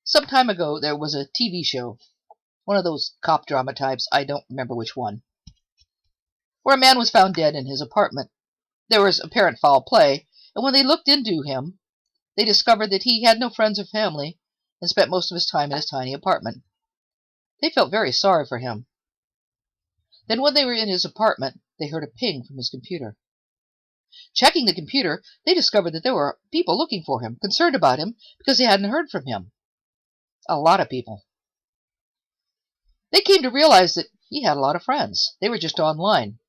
Some time ago, there was a TV show, one of those cop drama types, I don't remember which one, where a man was found dead in his apartment. There was apparent foul play, and when they looked into him, they discovered that he had no friends or family and spent most of his time in his tiny apartment. They felt very sorry for him. Then when they were in his apartment, they heard a ping from his computer. Checking the computer, they discovered that there were people looking for him, concerned about him, because they hadn't heard from him. A lot of people. They came to realize that he had a lot of friends. They were just online.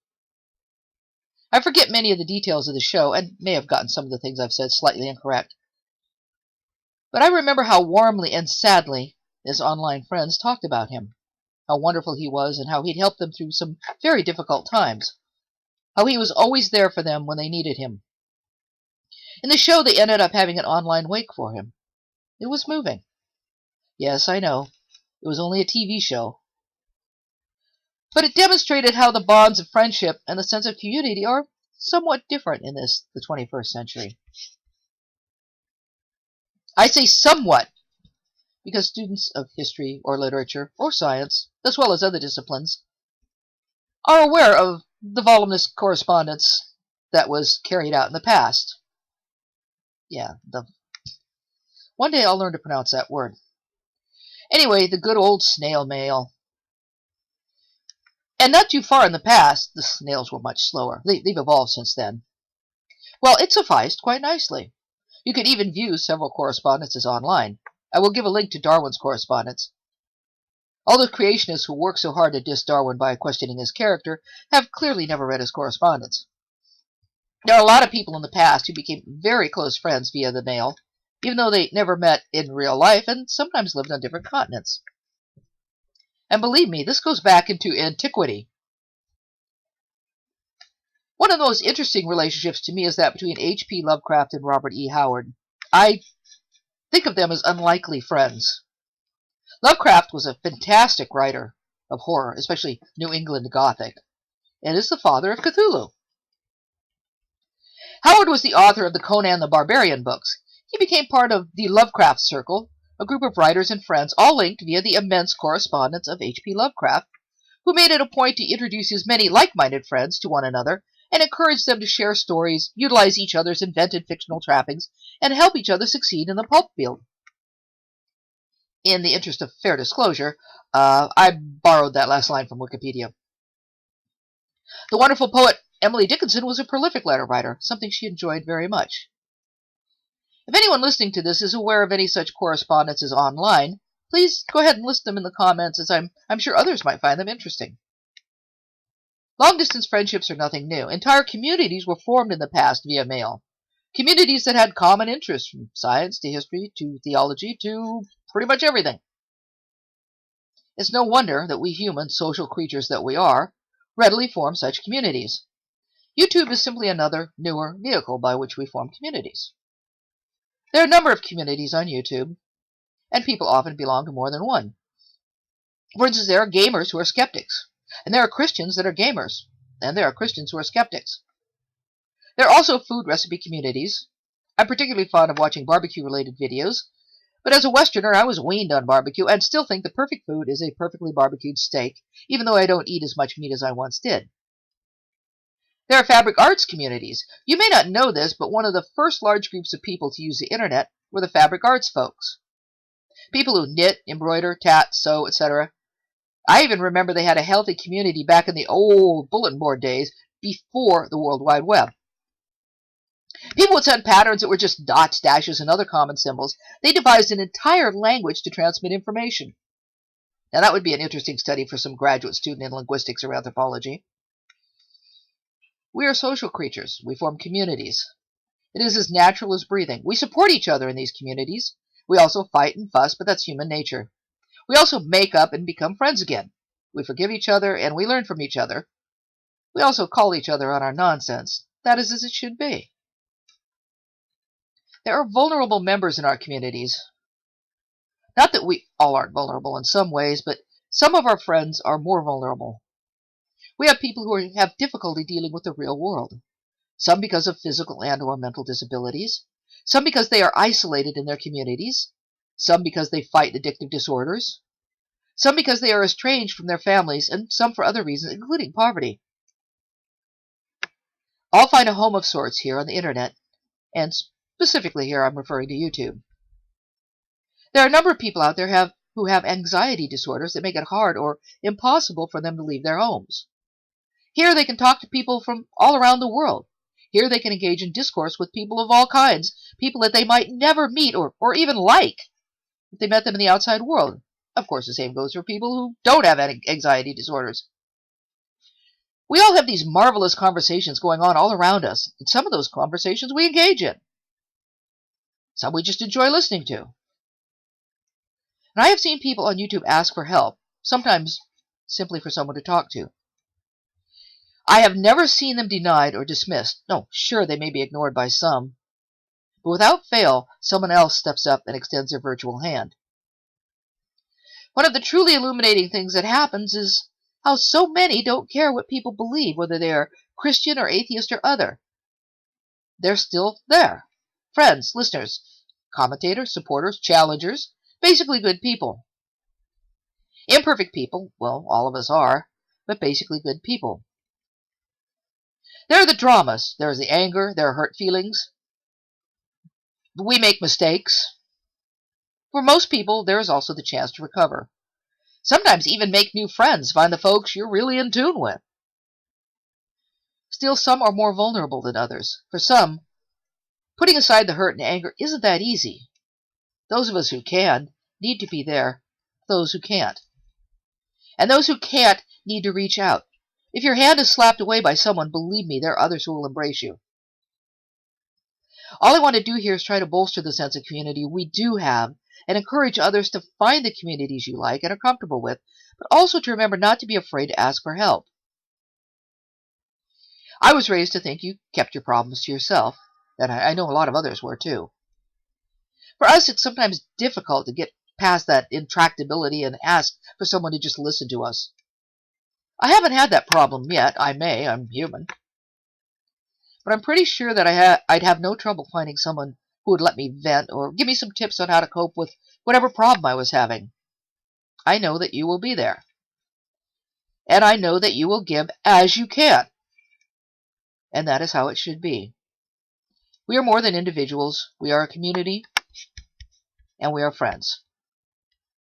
I forget many of the details of the show, and may have gotten some of the things I've said slightly incorrect. But I remember how warmly and sadly his online friends talked about him, how wonderful he was, and how he'd helped them through some very difficult times, how he was always there for them when they needed him. In the show, they ended up having an online wake for him. It was moving. Yes, I know, it was only a TV show. But it demonstrated how the bonds of friendship and the sense of community are somewhat different in the 21st century. I say somewhat because students of history or literature or science, as well as other disciplines, are aware of the voluminous correspondence that was carried out in the past. One day I'll learn to pronounce that word. Anyway, the good old snail mail. And not too far in the past, the snails were much slower. They've evolved since then. Well, it sufficed quite nicely. You could even view several correspondences online. I will give a link to Darwin's correspondence. All the creationists who work so hard to diss Darwin by questioning his character have clearly never read his correspondence. There are a lot of people in the past who became very close friends via the mail, even though they never met in real life and sometimes lived on different continents. And believe me, this goes back into antiquity. One of the most interesting relationships to me is that between H.P. Lovecraft and Robert E. Howard. I think of them as unlikely friends. Lovecraft was a fantastic writer of horror, especially New England Gothic, and is the father of Cthulhu. Howard was the author of the Conan the Barbarian books. He became part of the Lovecraft Circle, a group of writers and friends, all linked via the immense correspondence of H.P. Lovecraft, who made it a point to introduce his many like-minded friends to one another and encourage them to share stories, utilize each other's invented fictional trappings, and help each other succeed in the pulp field. In the interest of fair disclosure, I borrowed that last line from Wikipedia. The wonderful poet Emily Dickinson was a prolific letter writer, something she enjoyed very much. If anyone listening to this is aware of any such correspondences online, please go ahead and list them in the comments, as I'm sure others might find them interesting. Long-distance friendships are nothing new. Entire communities were formed in the past via mail. Communities that had common interests, from science to history to theology to pretty much everything. It's no wonder that we human social creatures that we are readily form such communities. YouTube is simply another, newer vehicle by which we form communities. There are a number of communities on YouTube, and people often belong to more than one. For instance, there are gamers who are skeptics, and there are Christians that are gamers, and there are Christians who are skeptics. There are also food recipe communities. I'm particularly fond of watching barbecue-related videos, but as a Westerner, I was weaned on barbecue and still think the perfect food is a perfectly barbecued steak, even though I don't eat as much meat as I once did. There are fabric arts communities. You may not know this, but one of the first large groups of people to use the internet were the fabric arts folks. People who knit, embroider, tat, sew, etc. I even remember they had a healthy community back in the old bulletin board days before the World Wide Web. People would send patterns that were just dots, dashes, and other common symbols. They devised an entire language to transmit information. Now that would be an interesting study for some graduate student in linguistics or anthropology. We are social creatures. We form communities. It is as natural as breathing. We support each other in these communities. We also fight and fuss, but that's human nature. We also make up and become friends again. We forgive each other, and we learn from each other. We also call each other on our nonsense. That is as it should be. There are vulnerable members in our communities. Not that we all aren't vulnerable in some ways, but some of our friends are more vulnerable. We have people who have difficulty dealing with the real world. Some because of physical and/or mental disabilities. Some because they are isolated in their communities. some because they fight addictive disorders, some because they are estranged from their families, and some for other reasons, including poverty. All find a home of sorts here on the internet, and specifically here I'm referring to YouTube. There are a number of people out there who have anxiety disorders that make it hard or impossible for them to leave their homes. Here they can talk to people from all around the world. Here they can engage in discourse with people of all kinds, people that they might never meet or even like if they met them in the outside world. Of course, the same goes for people who don't have anxiety disorders. We all have these marvelous conversations going on all around us, and some of those conversations we engage in. Some we just enjoy listening to. And I have seen people on YouTube ask for help, sometimes simply for someone to talk to. I have never seen them denied or dismissed. No, sure, they may be ignored by some, but without fail, someone else steps up and extends their virtual hand. One of the truly illuminating things that happens is how so many don't care what people believe, whether they are Christian or atheist or other. They're still there. Friends, listeners, commentators, supporters, challengers, basically good people. Imperfect people, well, all of us are, but basically good people. There are the dramas, there is the anger, there are hurt feelings. We make mistakes. For most people, there is also the chance to recover. Sometimes even make new friends, find the folks you're really in tune with. Still, some are more vulnerable than others. For some, putting aside the hurt and anger isn't that easy. Those of us who can need to be there, those who can't. And those who can't need to reach out. If your hand is slapped away by someone, believe me, there are others who will embrace you. All I want to do here is try to bolster the sense of community we do have and encourage others to find the communities you like and are comfortable with, but also to remember not to be afraid to ask for help. I was raised to think you kept your problems to yourself, and I know a lot of others were too. For us, it's sometimes difficult to get past that intractability and ask for someone to just listen to us. I haven't had that problem yet. I'm human. But I'm pretty sure that I'd have no trouble finding someone who would let me vent or give me some tips on how to cope with whatever problem I was having. I know that you will be there. And I know that you will give as you can. And that is how it should be. We are more than individuals. We are a community, and we are friends.